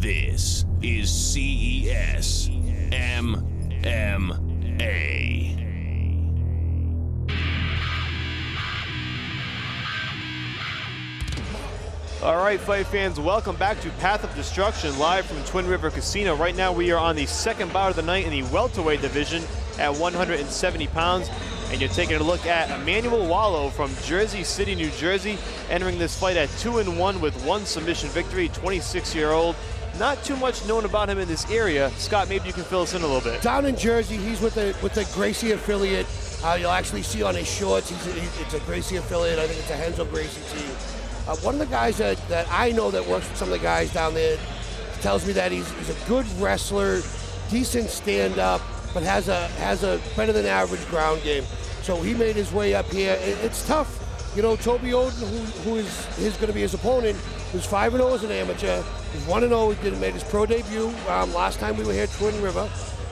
This is CES MMA. All right, fight fans, welcome back to Path of Destruction, live from Twin River Casino. Right now we are on the second bout of the night in the welterweight division at 170 pounds. And you're taking a look at EMMANUEL WALO from Jersey City, New Jersey, entering this fight at 2-1 with one submission victory, 26-year-old. Not too much known about him in this area. Scott, maybe you can fill us in a little bit. Down in Jersey, he's with the Gracie affiliate. You'll actually see on his shorts, it's a Gracie affiliate. I think it's a Hensel Gracie team. One of the guys that I know that works with some of the guys down there tells me that he's a good wrestler, decent stand-up, but has a better than average ground game. So he made his way up here. It's tough. You know, TOBY ODEN, who is going to be his opponent, was 5-0 as an amateur. He's 1-0. He made his pro debut last time we were here at Twin River,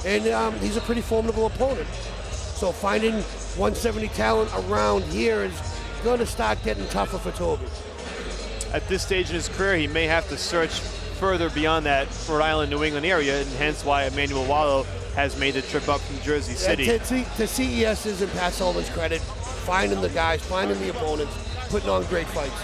and he's a pretty formidable opponent. So finding 170 talent around here is going to start getting tougher for TOBY. At this stage in his career, he may have to search further beyond that Rhode Island, New England area, and hence why EMMANUEL WALO has made the trip up from Jersey City. To CES is in Pat Sullivan's credit, finding the guys, finding the opponents, putting on great fights.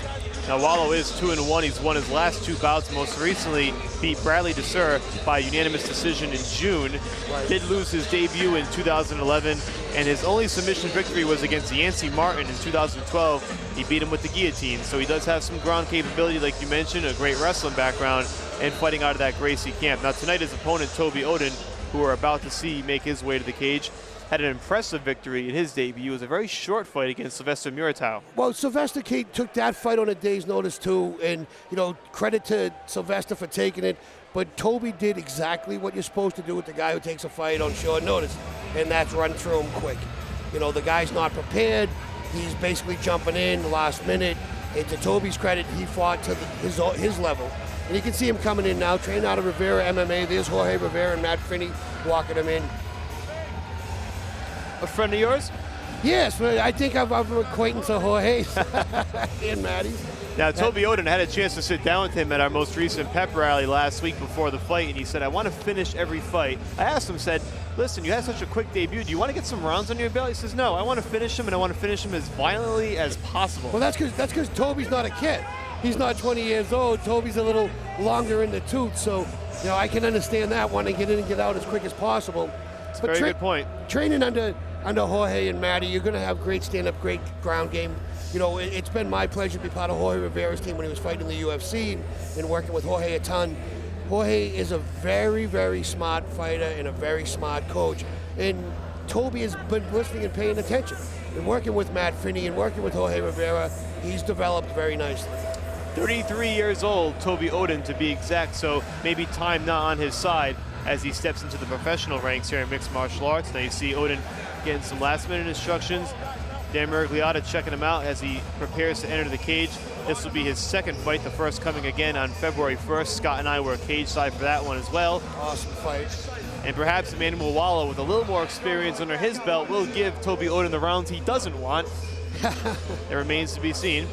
Now WALO is 2-1. He's won his last two bouts. Most recently beat Bradley DeSur by unanimous decision in June. Right. Did lose his debut in 2011, and his only submission victory was against Yancey Martin in 2012. He beat him with the guillotine, so he does have some ground capability, like you mentioned, a great wrestling background, and fighting out of that Gracie camp. Now tonight his opponent, TOBY ODEN, who we're about to see make his way to the cage, had an impressive victory in his debut. It was a very short fight against Sylvester Muratau. Well, Sylvester took that fight on a day's notice too, and you know, credit to Sylvester for taking it. But TOBY did exactly what you're supposed to do with the guy who takes a fight on short notice, and that's run through him quick. You know, the guy's not prepared. He's basically jumping in the last minute. And to TOBY's credit, he fought to his level. And you can see him coming in now, trained out of Rivera MMA. There's Jorge Rivera and Matt Finney walking him in. A friend of yours? Yes, I think I'm an acquaintance of Jorge's and Matty's. Now, TOBY ODEN had a chance to sit down with him at our most recent pep rally last week before the fight, and he said, I want to finish every fight. I asked him, said, listen, you had such a quick debut. Do you want to get some rounds on your belt? He says, no, I want to finish him, and I want to finish him as violently as possible. Well, that's because TOBY's not a kid. He's not 20 years old. TOBY's a little longer in the tooth, so you know I can understand that, wanting to get in and get out as quick as possible. That's a very good point. Training under Jorge and Matty, you're going to have great stand-up, great ground game. You know, it's been my pleasure to be part of Jorge Rivera's team when he was fighting in the UFC and working with Jorge a ton. Jorge is a very, very smart fighter and a very smart coach. And TOBY has been listening and paying attention. And working with Matt Finney and working with Jorge Rivera, he's developed very nicely. 33 years old, TOBY ODEN to be exact, so maybe time not on his side as he steps into the professional ranks here in mixed martial arts. Now you see ODEN getting some last-minute instructions. Dan Miragliotta checking him out as he prepares to enter the cage. This will be his second fight, the first coming again on February 1st. Scott and I were cage side for that one as well. Awesome fight. And perhaps EMMANUEL WALO, with a little more experience under his belt, will give TOBY ODEN the rounds he doesn't want. It remains to be seen.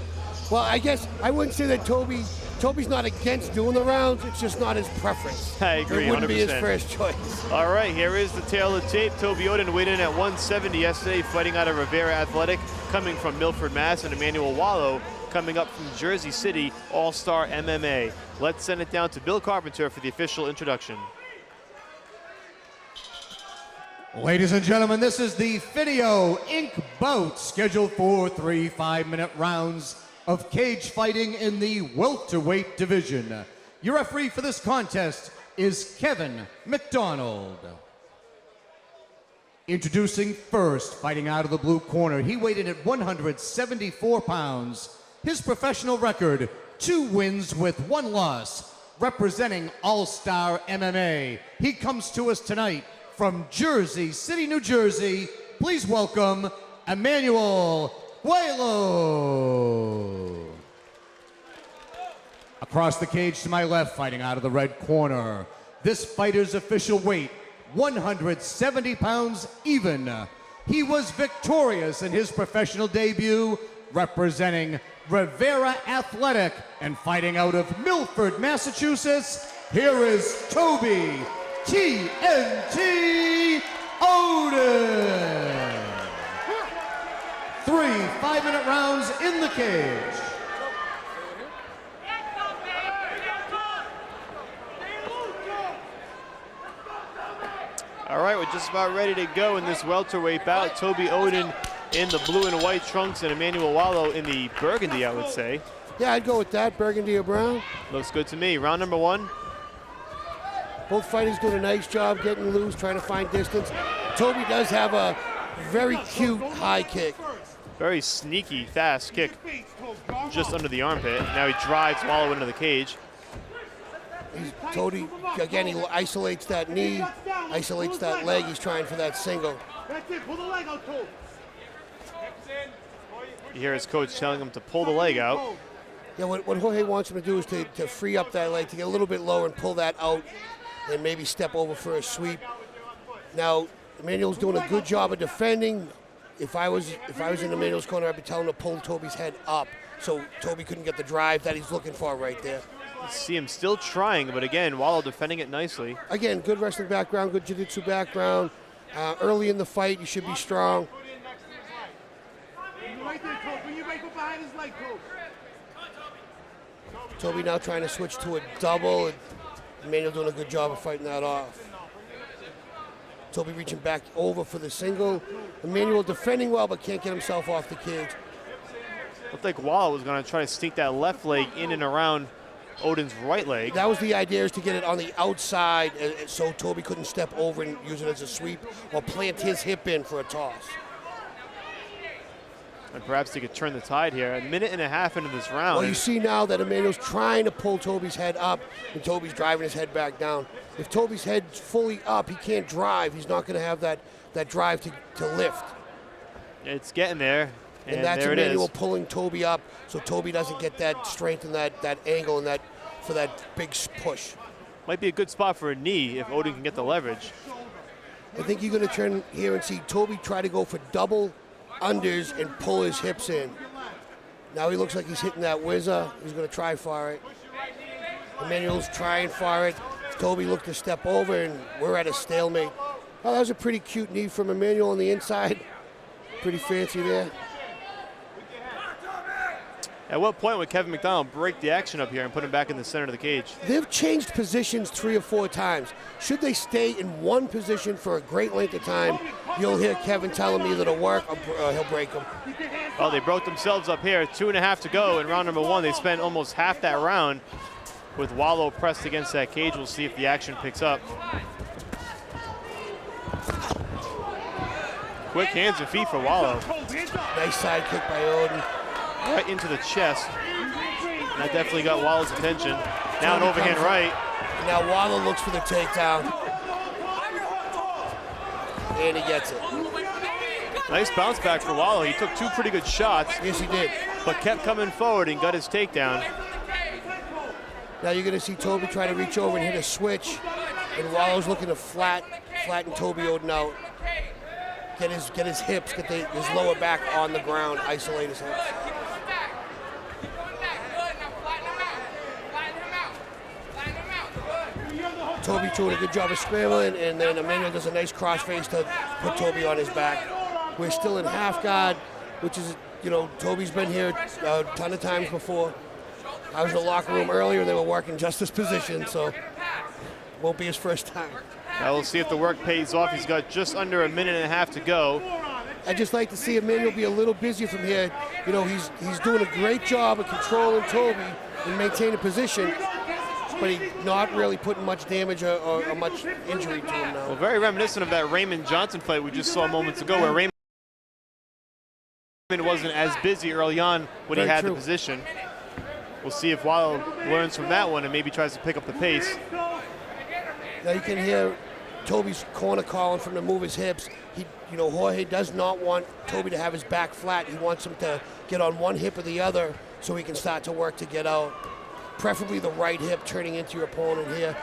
Well, I guess I wouldn't say that TOBY's not against doing the rounds, it's just not his preference. I agree, 100%. It wouldn't be his first choice. All right, here is the tail of the tape. TOBY ODEN weighed in at 170 yesterday, fighting out of Rivera Athletic, coming from Milford, Mass, and EMMANUEL WALO coming up from Jersey City, All-Star MMA. Let's send it down to Bill Carpenter for the official introduction. Ladies and gentlemen, this is the Video Inc. bout, scheduled for 3 5-minute rounds of cage fighting in the welterweight division. Your referee for this contest is Kevin McDonald. Introducing first, fighting out of the blue corner. He weighed in at 174 pounds. His professional record, 2 wins with 1 loss, representing All-Star MMA. He comes to us tonight from Jersey City, New Jersey. Please welcome EMMANUEL WALO. Across the cage to my left, fighting out of the red corner. This fighter's official weight, 170 pounds even. He was victorious in his professional debut, representing Rivera Athletic and fighting out of Milford, Massachusetts. here is Toby TNT ODEN. 3 5-minute rounds in the cage. All right, we're just about ready to go in this welterweight bout. Toby ODEN in the blue and white trunks and Emmanuel WALO in the burgundy, I would say. Yeah, I'd go with that, burgundy or brown. Looks good to me. Round number 1. Both fighters doing a nice job getting loose, trying to find distance. Toby does have a very cute high kick. Very sneaky, fast kick just under the armpit. Now he drives WALO into the cage. Toby, again, he isolates that knee, isolates that leg. He's trying for that single. You hear his coach telling him to pull the leg out. Yeah, what Jorge wants him to do is to free up that leg, to get a little bit lower and pull that out and maybe step over for a sweep. Now, Emmanuel's doing a good job of defending. If I was in Emmanuel's corner, I'd be telling him to pull Toby's head up so Toby couldn't get the drive that he's looking for right there. See him still trying, but again, WALO defending it nicely. Again, good wrestling background, good jiu-jitsu background. Early in the fight, you should be strong. Toby now trying to switch to a double, and Emmanuel doing a good job of fighting that off. Toby reaching back over for the single. Emmanuel defending well, but can't get himself off the cage. Looked like WALO was going to try to sneak that left leg in and around ODEN's right leg. That was the idea, is to get it on the outside so Toby couldn't step over and use it as a sweep or plant his hip in for a toss. And perhaps they could turn the tide here. 1.5 minutes into this round. Well, you see now that Emmanuel's trying to pull Toby's head up and Toby's driving his head back down. If Toby's head's fully up, he can't drive. He's not going to have that drive to lift. It's getting there. And that's there Emmanuel it is. pulling Toby up so Toby doesn't get that strength and that angle and for that big push. Might be a good spot for a knee if ODEN can get the leverage. I think you're going to turn here and see Toby try to go for double unders and pull his hips in. Now he looks like he's hitting that whizzer. He's going to try for it. Emmanuel's trying for it. Toby looked to step over, and we're at a stalemate. Oh, that was a pretty cute knee from Emmanuel on the inside. Pretty fancy there. At what point would Kevin McDonald break the action up here and put him back in the center of the cage? They've changed positions 3 or 4 times. Should they stay in one position for a great length of time, you'll hear Kevin tell him either to work or he'll break him. Well, they broke themselves up here. 2.5 to go in round number 1. They spent almost half that round with WALO pressed against that cage. We'll see if the action picks up. Quick hands and feet for WALO. Nice side kick by ODEN. Right into the chest. And that definitely got WALO's attention. Now an overhand right. Now WALO looks for the takedown. And he gets it. Nice bounce back for WALO. He took 2 pretty good shots. Yes, he did. But kept coming forward and got his takedown. Now you're going to see Toby try to reach over and hit a switch. And WALO's looking to flatten Toby ODEN out. Get his hips, get his lower back on the ground, isolate his hips. Toby doing a good job of scrambling, and then Emmanuel does a nice crossface to put Toby on his back. We're still in half guard, which is, Toby's been here a ton of times before. I was in the locker room earlier, they were working just this position, so won't be his first time. Now we'll see if the work pays off. He's got just under 1.5 minutes to go. I'd just like to see Emmanuel be a little busier from here. He's doing a great job of controlling Toby and maintaining position, but he's not really putting much damage or much injury to him now. Well, very reminiscent of that Raymond Johnson fight we just saw moments ago, where Raymond wasn't as busy early on when he had the position. We'll see if WALO learns from that one and maybe tries to pick up the pace. Now you can hear Toby's corner calling for him to move his hips. Jorge does not want Toby to have his back flat. He wants him to get on one hip or the other so he can start to work to get out. Preferably the right hip, turning into your opponent here.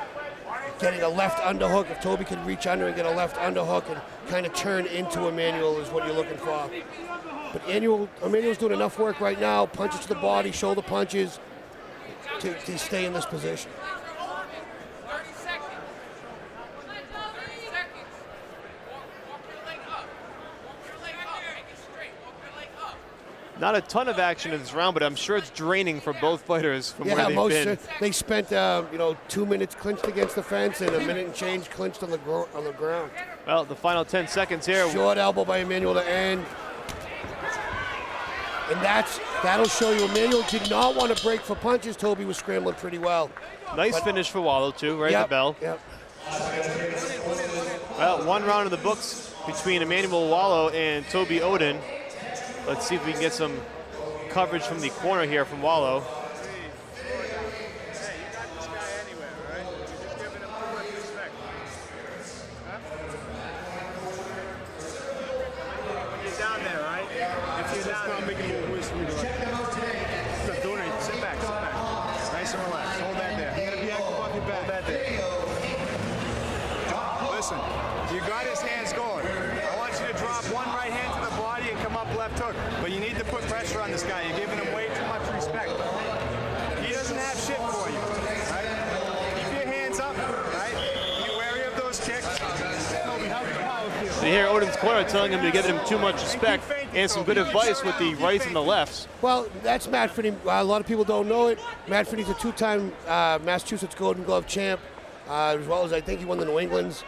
Getting a left underhook. If Toby can reach under and get a left underhook and kind of turn into Emmanuel is what you're looking for. But Emmanuel's doing enough work right now. Punches to the body, shoulder punches, to stay in this position. Not a ton of action in this round, but I'm sure it's draining for both fighters from where they've been. They spent 2 minutes clinched against the fence and a minute and change clinched on the ground. Well, the final 10 seconds here. Short elbow by Emmanuel to end. And that'll show you Emmanuel did not want to break for punches. Toby was scrambling pretty well. Nice finish for WALO too, right at the bell. Yep. Well, one round in the books between Emmanuel WALO and Toby ODEN. Let's see if we can get some coverage from the corner here from WALO. You got his hands going. I want you to drop one right hand to the body and come up left hook. But you need to put pressure on this guy. You're giving him way too much respect. He doesn't have shit for you. Right? Keep your hands up. Right? Be wary of those kicks. So you hear ODEN's corner telling him to give him too much respect and some good advice with the rights and the lefts. Well, that's Matt Finney. A lot of people don't know it. Matt Finney's a two-time Massachusetts Golden Glove champ, as well as I think he won the New England's.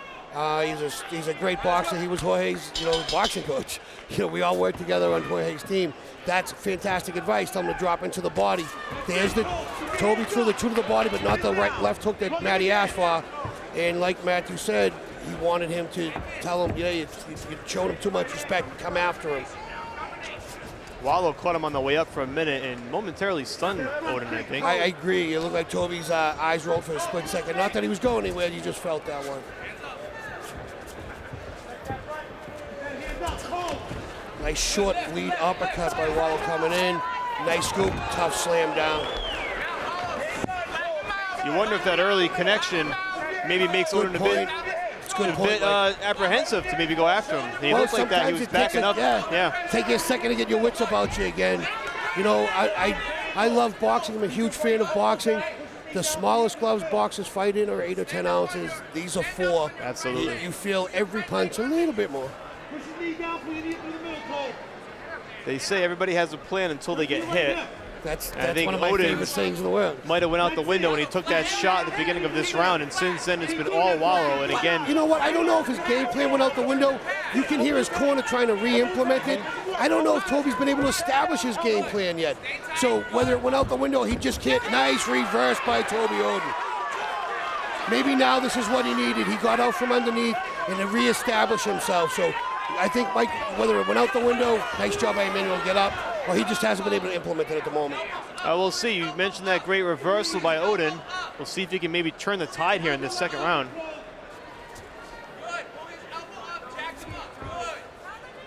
He's a great boxer. He was Jorge's, boxing coach. We all worked together on Jorge's team. That's fantastic advice. Tell him to drop into the body. There's Toby threw the two to the body, but not the left hook that Matty asked for. And like Matthew said, he wanted him to tell him, you showed him too much respect. Come after him. WALO caught him on the way up for a minute and momentarily stunned ODEN, I think. I agree. It looked like Toby's eyes rolled for a split second. Not that he was going anywhere. You just felt that one. Nice short lead uppercut by WALO coming in. Nice scoop, tough slam down. You wonder if that early connection maybe makes ODEN a bit apprehensive to maybe go after him. He looked like that. He was backing up. Yeah. Take you a second to get your wits about you again. I love boxing. I'm a huge fan of boxing. The smallest gloves boxers fight in are 8 or 10 ounces. These are 4. Absolutely. You feel every punch a little bit more. They say everybody has a plan until they get hit. That's I think one of my favorite things in the world. Might have went out the window when he took that shot at the beginning of this round, and since then it's been all WALO. And again, you know what? I don't know if his game plan went out the window. You can hear his corner trying to re-implement it. I don't know if Toby's been able to establish his game plan yet. So whether it went out the window, he just can't. Nice reverse by Toby ODEN. Maybe now this is what he needed. He got out from underneath and to reestablish himself. So I think, Mike, whether it went out the window, nice job by Emmanuel to get up, or he just hasn't been able to implement it at the moment. We'll see. You mentioned that great reversal by ODEN. We'll see if he can maybe turn the tide here in this second round.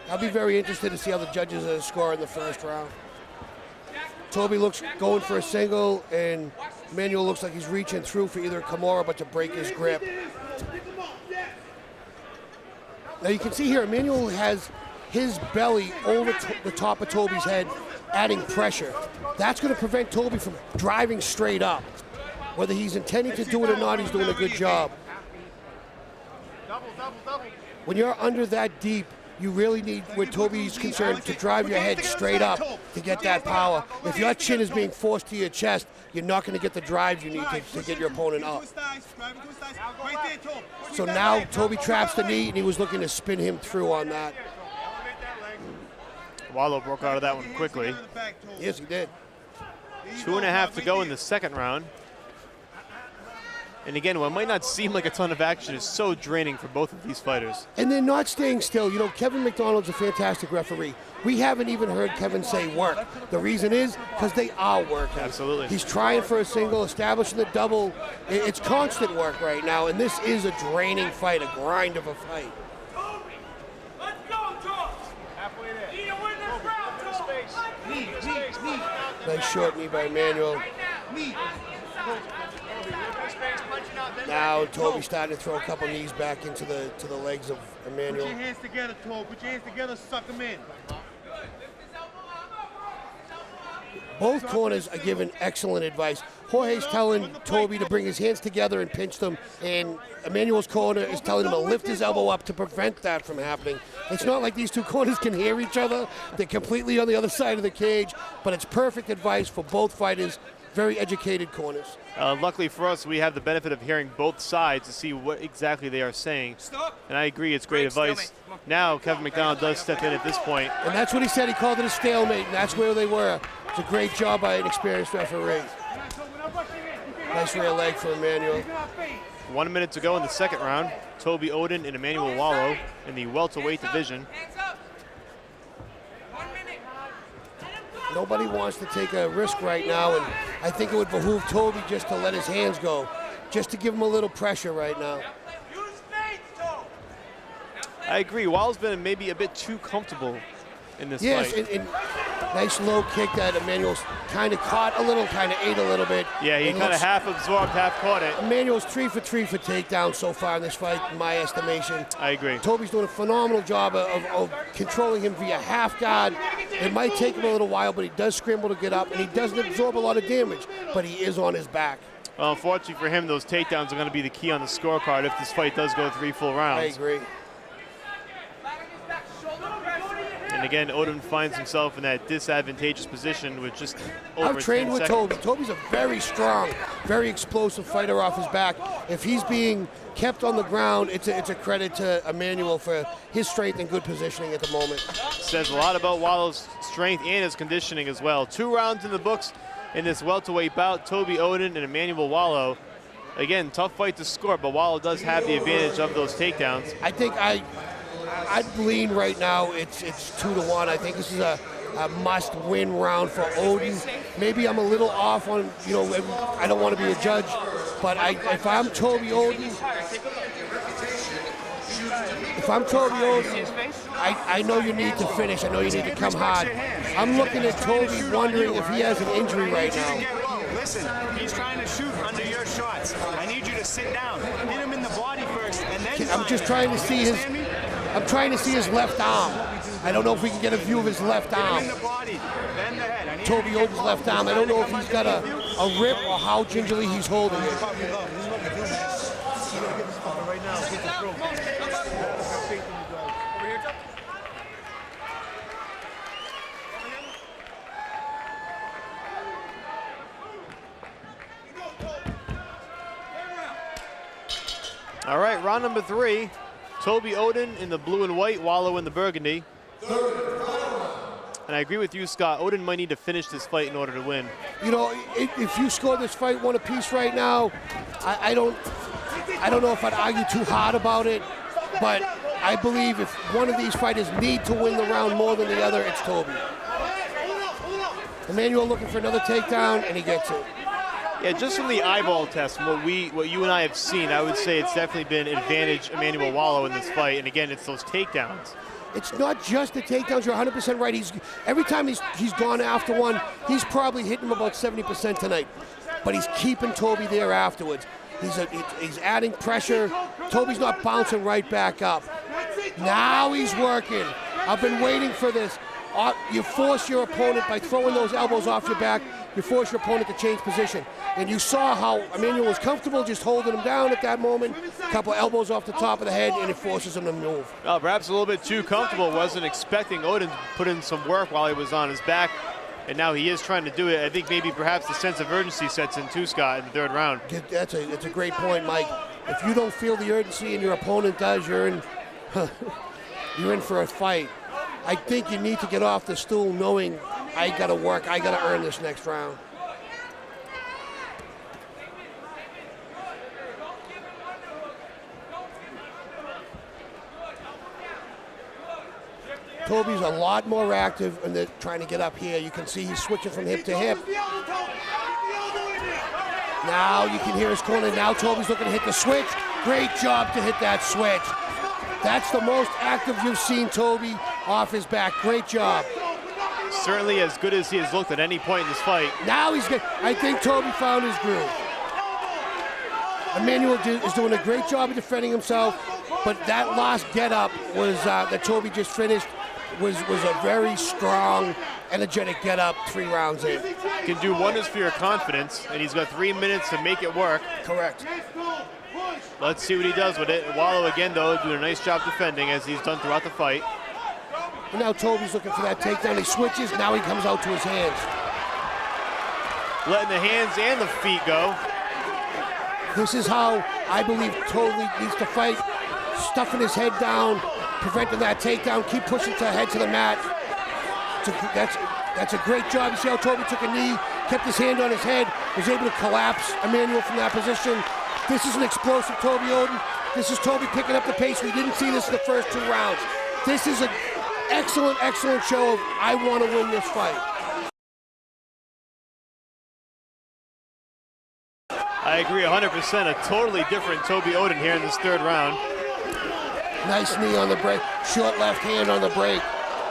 I'll be very interested to see how the judges score in the first round. Toby looks going for a single, and Emmanuel looks like he's reaching through for either Kimura, but to break his grip. Now you can see here, Emmanuel has his belly over the top of Toby's head, adding pressure. That's going to prevent Toby from driving straight up. Whether he's intending to do it or not, he's doing a good job. When you're under that deep, you really need, where Toby's concerned, to drive your head straight up to get that power. If your chin is being forced to your chest, you're not going to get the drive you need to get your opponent up. So now Toby traps the knee, and he was looking to spin him through on that. WALO broke out of that one quickly. Yes, he did. 2.5 to go in the second round. And again, what might not seem like a ton of action is so draining for both of these fighters. And they're not staying still. Kevin McDonald's a fantastic referee. We haven't even heard Kevin say work. The reason is because they are working. Absolutely. He's trying for a single, establishing the double. It's constant work right now, and this is a draining fight, a grind of a fight. Let's go, Joe. Halfway there. Need to win this round, Joe. Nice short knee by Emmanuel. Now Toby starting to throw a couple knees back into the legs of Emmanuel. Put your hands together, Toby. Put your hands together, suck him in. Both corners are giving excellent advice. Jorge's telling Toby to bring his hands together and pinch them, and Emmanuel's corner is telling him to lift his elbow up to prevent that from happening. It's not like these two corners can hear each other. They're completely on the other side of the cage, but it's perfect advice for both fighters. Very educated corners. Luckily for us, we have the benefit of hearing both sides to see what exactly they are saying. And I agree, it's great advice. Now, Kevin McDonald does step in at this point. And that's what he said. He called it a stalemate, and that's where they were. It's a great job by an experienced referee. Nice rear leg for Emmanuel. 1 minute to go in the second round. Toby Oden and Emmanuel Wallo in the welterweight division. Nobody wants to take a risk right now, and I think it would behoove Toby just to let his hands go, just to give him a little pressure right now. I agree. Wallo's been maybe a bit too comfortable in this yes, fight. and nice low kick that Emmanuel's kind of caught a little, kind of ate a little bit. Yeah, he kind of half absorbed, half caught it. Emmanuel's 3 for 3 for takedowns so far in this fight, in my estimation. I agree. Toby's doing a phenomenal job of controlling him via half guard. It might take him a little while, but he does scramble to get up, and he doesn't absorb a lot of damage, but he is on his back. Well, unfortunately for him, those takedowns are going to be the key on the scorecard if this fight does go 3 full rounds. I agree. And again, Odin finds himself in that disadvantageous position with just over I've trained 10 with seconds. Toby. Toby's a very strong, very explosive fighter off his back. If he's being kept on the ground, it's a credit to Emmanuel for his strength and good positioning at the moment. Says a lot about Wallo's strength and his conditioning as well. 2 rounds in the books in this welterweight bout. Toby Odin and Emmanuel Wallo. Again, tough fight to score, but Wallo does have the advantage of those takedowns. I think I'd lean right now. It's 2-1. I think this is a must-win round for Odin. Maybe I'm a little off on, I don't want to be a judge, but if I'm Toby Odin, I know you need to finish. I know you need to come hard. I'm looking at Toby wondering if he has an injury right now. Listen, he's trying to shoot under your shots. I need you to sit down. Hit him in the body first, and then I'm just trying to see his. I'm trying to see his left arm. I don't know if we can get a view of his left arm. in the body, then the head. Toby Odin's left arm. I don't know if he's got a rip or how gingerly he's holding it. All right, round number 3. Toby Odin in the blue and white, Wallo in the burgundy. And I agree with you, Scott. Odin might need to finish this fight in order to win. If you score this fight 1 apiece right now, I don't know if I'd argue too hard about it, but I believe if one of these fighters need to win the round more than the other, it's Toby. Emmanuel looking for another takedown, and he gets it. Yeah, just from the eyeball test, from what you and I have seen, I would say it's definitely been advantage Emmanuel Wallo in this fight. And again, it's those takedowns. It's not just the takedowns. You're 100% right. Every time he's gone after one, he's probably hitting him about 70% tonight. But he's keeping Toby there afterwards. He's adding pressure. Toby's not bouncing right back up. Now he's working. I've been waiting for this. You force your opponent by throwing those elbows off your back. You force your opponent to change position. And you saw how Emmanuel was comfortable just holding him down at that moment. A couple elbows off the top of the head, and it forces him to move. Well, perhaps a little bit too comfortable. Wasn't expecting Odin to put in some work while he was on his back. And now he is trying to do it. I think maybe perhaps the sense of urgency sets in too, Scott, in the 3rd round. That's a great point, Mike. If you don't feel the urgency and your opponent does, you're in for a fight. I think you need to get off the stool knowing I got to work, I got to earn this next round. Toby's a lot more active and they're trying to get up here. You can see he's switching from hip to hip. Now you can hear his corner. Now Toby's looking to hit the switch. Great job to hit that switch. That's the most active you've seen Toby off his back. Great job. Certainly as good as he has looked at any point in this fight. Now he's good. I think Toby found his groove. Emmanuel is doing a great job of defending himself, but that last get-up was that Toby just finished was a very strong energetic get up 3 rounds in. Can do wonders for your confidence, and he's got 3 minutes to make it work. Correct. Let's see what he does with it. Wallo again, though, doing a nice job defending as he's done throughout the fight. And now Toby's looking for that takedown. He switches. Now he comes out to his hands. Letting the hands and the feet go. This is how I believe Toby needs to fight. Stuffing his head down, preventing that takedown, keep pushing to head to the mat. That's a great job. You see how Toby took a knee, kept his hand on his head, was able to collapse Emmanuel from that position. This is an explosive Toby Oden. This is Toby picking up the pace. We didn't see this in the first 2 rounds. This is an excellent, excellent show of I want to win this fight. I agree 100%. A totally different Toby Oden here in this 3rd round. Nice knee on the break. Short left hand on the break.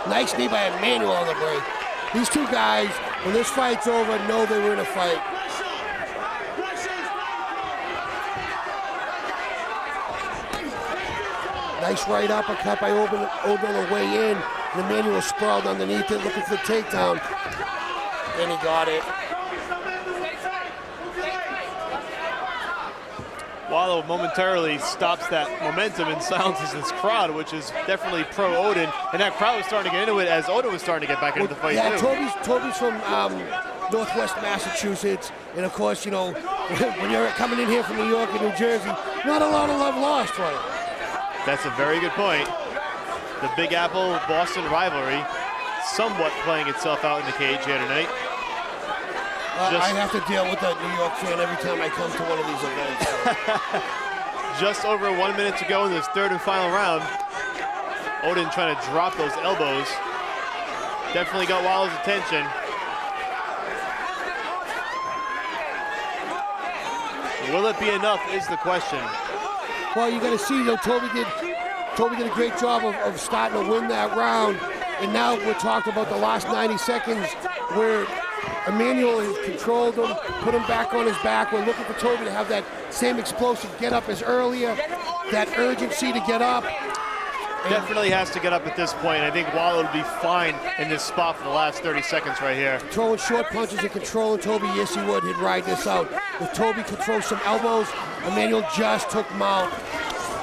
Nice knee by Emmanuel on the break. These 2 guys, when this fight's over, know they were in a fight. Nice right uppercut by Oden on the way in. And Emmanuel sprawled underneath it, looking for the takedown. And he got it. Wallo momentarily stops that momentum and silences his crowd, which is definitely pro Oden. And that crowd was starting to get into it as Oden was starting to get back into the fight, yeah, too. Toby's from Northwest Massachusetts. And, of course, you know, when you're coming in here from New York and New Jersey, not a lot of love lost for you. That's a very good point. The Big Apple-Boston rivalry somewhat playing itself out in the cage here tonight. I have to deal with that New York fan every time I come to one of these events. Just over 1 minute to go in this 3rd and final round. Oden trying to drop those elbows. Definitely got Wallo's attention. Will it be enough is the question. Well, you got to see, though, Toby did a great job of starting to win that round. And now we're talking about the last 90 seconds where Emmanuel has controlled him, put him back on his back. We're looking for Toby to have that same explosive get up as earlier, that urgency to get up. Definitely has to get up at this point. I think Wallo will be fine in this spot for the last 30 seconds right here. Throwing short punches and controlling Toby, yes he would. He'd ride this out. If Toby could throw some elbows, Emmanuel just took him out.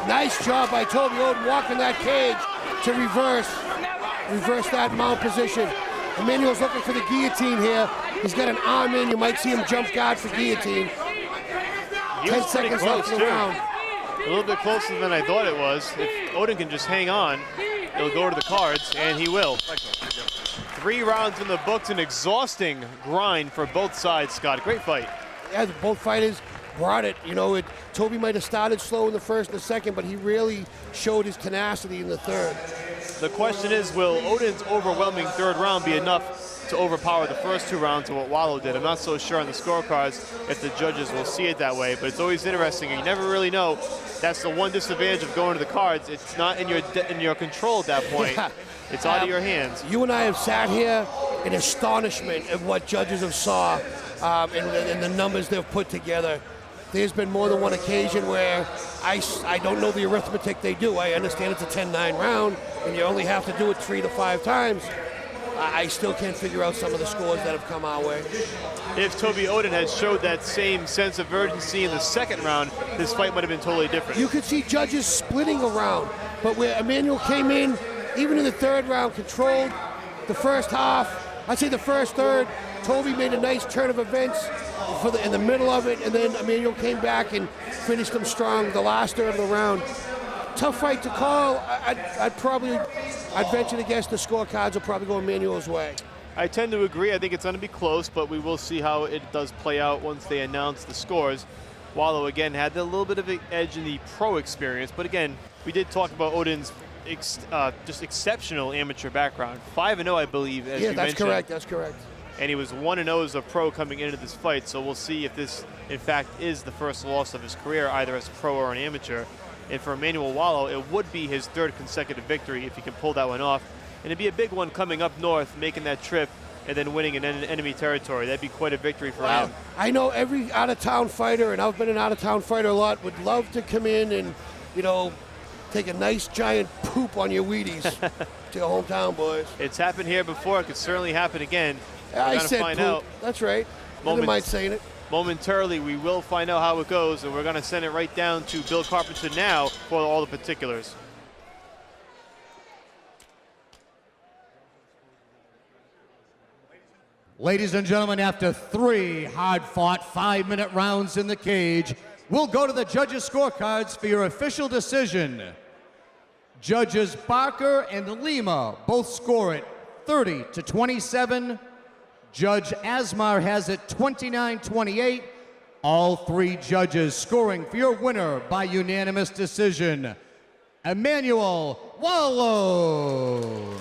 Nice job by Toby Oden walking that cage to reverse that mount position. Emmanuel's looking for the guillotine here. He's got an arm in. You might see him jump guard for guillotine. 10 seconds left in the round. A little bit closer than I thought it was. If Oden can just hang on, he'll go to the cards, and he will. 3 rounds in the books, an exhausting grind for both sides, Scott. Great fight. Yeah, both fighters brought it. You know, Toby might have started slow in the first and the second, but he really showed his tenacity in the 3rd. The question is, will Oden's overwhelming 3rd round be enough to overpower the first 2 rounds of what Wallo did? I'm not so sure on the scorecards if the judges will see it that way, but it's always interesting. You never really know. That's the one disadvantage of going to the cards. It's not in your control at that point. Yeah. It's out of your hands. You and I have sat here in astonishment of what judges have saw and the numbers they've put together. There's been more than one occasion where I don't know the arithmetic they do. I understand it's a 10-9 round, and you only have to do it 3 to 5 times. I still can't figure out some of the scores that have come our way. If Toby Oden had showed that same sense of urgency in the 2nd round, this fight might have been totally different. You could see judges splitting around, but where Emmanuel came in, even in the 3rd round, controlled the first half. I'd say the first third, Toby made a nice turn of events in the middle of it, and then Emmanuel came back and finished him strong the last third of the round. Tough fight to call. I'd venture to guess the scorecards will probably go Emmanuel's way. I tend to agree. I think it's going to be close, but we will see how it does play out once they announce the scores. Wallo, again, had a little bit of an edge in the pro experience, but again, we did talk about Oden's just exceptional amateur background. 5-0, I believe, as you mentioned. Yeah, that's correct. That's correct. And he was 1-0 as a pro coming into this fight, so we'll see if this, in fact, is the first loss of his career, either as a pro or an amateur. And for Emmanuel Wallo, it would be his 3rd consecutive victory if he can pull that one off. And it'd be a big one coming up north, making that trip, and then winning in enemy territory. That'd be quite a victory for him. I know every out-of-town fighter, and I've been an out-of-town fighter a lot, would love to come in and, you know, take a nice giant poop on your Wheaties. to your hometown, boys. It's happened here before. It could certainly happen again. I We're gonna said find poop. out. That's right. Moment- Never mind saying it. Momentarily, we will find out how it goes, and we're going to send it right down to Bill Carpenter now for all the particulars. Ladies and gentlemen, after 3 hard-fought 5-minute rounds in the cage, we'll go to the judges' scorecards for your official decision. Judges Barker and Lima both score it 30-27. Judge Asmar has it 29-28. All 3 judges scoring for your winner by unanimous decision, Emmanuel WALO.